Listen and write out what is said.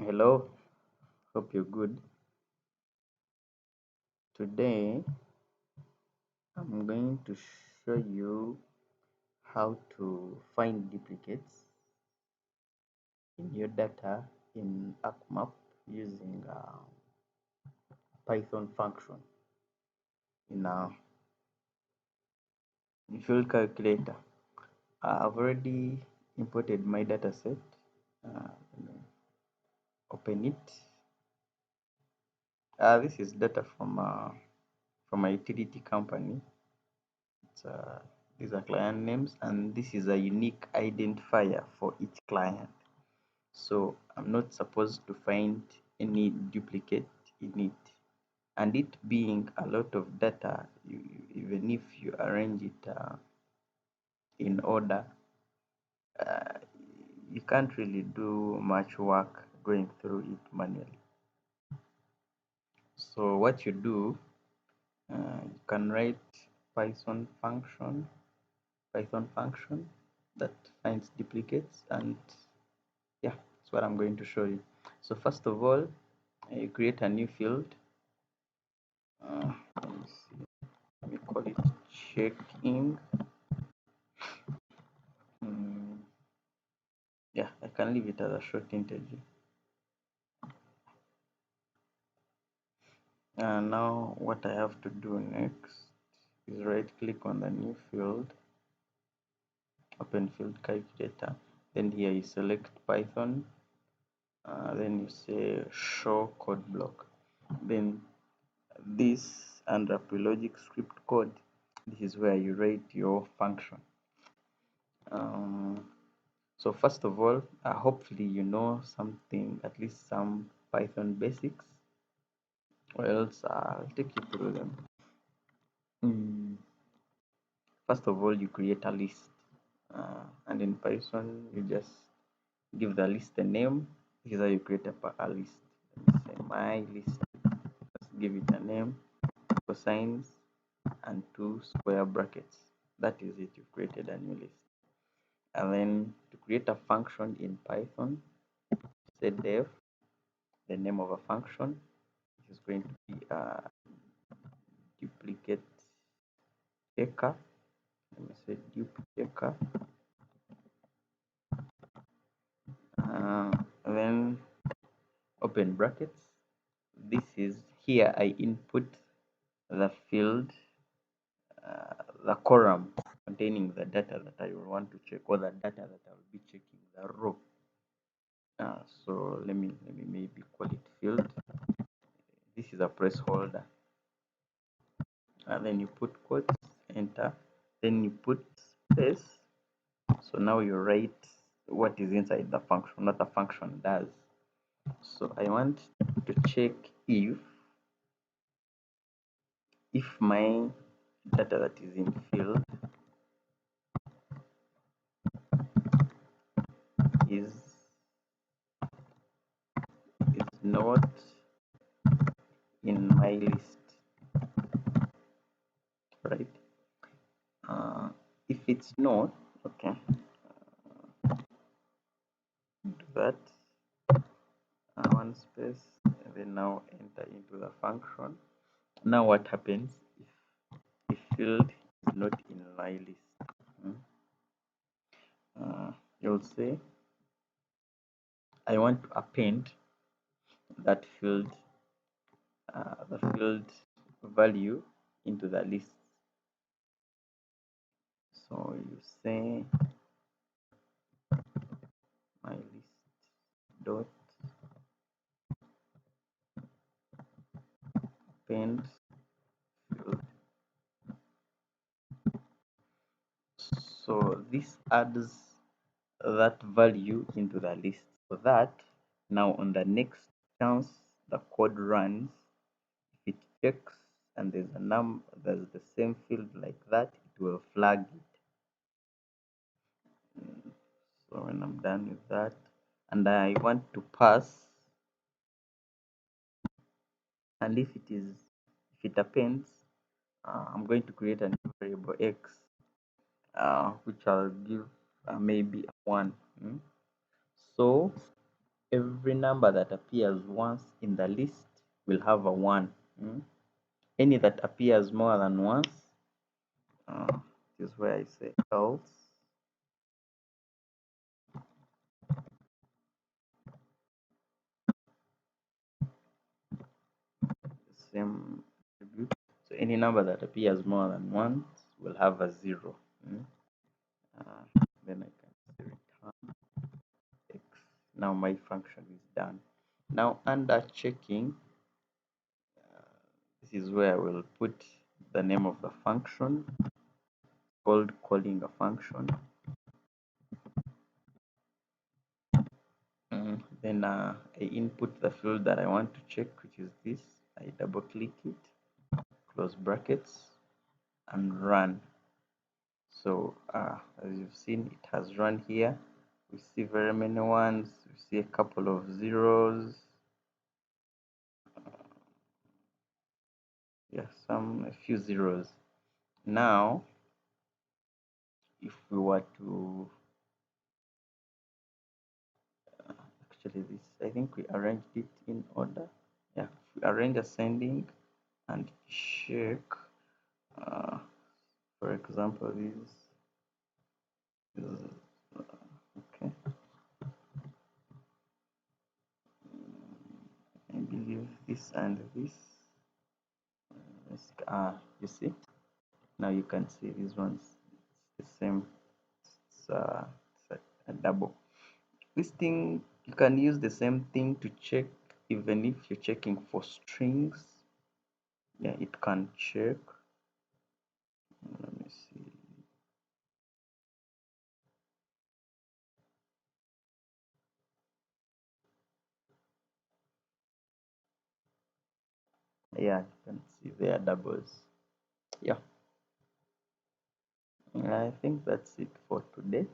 Hello, hope you're good. Today I'm going to show you how to find duplicates in your data in ArcMap using a Python function in a field calculator. I've already imported my data set. Let me open it. This is data from a utility company. It's, these are client names, and this is a unique identifier for each client. So I'm not supposed to find any duplicate in it. And it being a lot of data, even if you arrange it in order, uh, you can't really do much work going through it manually. So what you do, you can write Python function, Python function that finds duplicates, and yeah, that's what I'm going to show you. So first of all, you create a new field. Let me see. Let me call it checking. Yeah, I can leave it as a short integer. And now what I have to do next is right click on the new field, open field calculator. Then here you select Python. Then you say show code block. Then this under logic script code, this is where you write your function. So first of all, hopefully you know something, at least some Python basics, or else I'll take you through them. First of all, you create a list, and in Python you just give the list a name. This is how you create a list. Let me say my list. Just give it a name, cosines, and two square brackets. That is it. You've created a new list. And then to create a function in Python, say def, the name of a function. This is going to be a duplicate checker. Let me say duplicate. Then open brackets. This is here I input the field, the column containing the data that I will want to check, or the data that I will be checking, the row. So let me maybe call it field. This is a placeholder. And then you put quotes, enter, then you put space. So now you write what is inside the function, what the function does. So I want to check if my data that is in field is not in my list, right? If it's not, okay, do that, one space, and then now enter into the function. Now what happens if field is not in my list? You'll say I want to append that field, the field value into the list. So you say my list dot append field. So this adds that value into the list, so that now on the next chance the code runs, if it checks and there's the same field like that, it will flag it. So when I'm done with that and I want to pass, and if it appends, I'm going to create a new variable x, which I'll give maybe 1. So every number that appears once in the list will have a 1. Any that appears more than once, this is where I say else. Same attribute. So any number that appears more than once will have a 0. Then I can say return x. Now my function is done. Now under checking, this is where I will put the name of the function called calling a function. Then I input the field that I want to check, which is this. I double click it, close brackets, and run. So as you've seen, it has run here. We see very many ones. We see a couple of zeros. Yeah, a few zeros. Now, if we were to actually this, I think we arranged it in order. Yeah, if we arrange ascending and check. For example, is okay. I believe this and this. You see, now you can see these ones. It's the same. It's a double. This thing you can use the same thing to check, even if you're checking for strings. Yeah, it can check. Let me see. Yeah, you can see they are doubles. Yeah, I think that's it for today.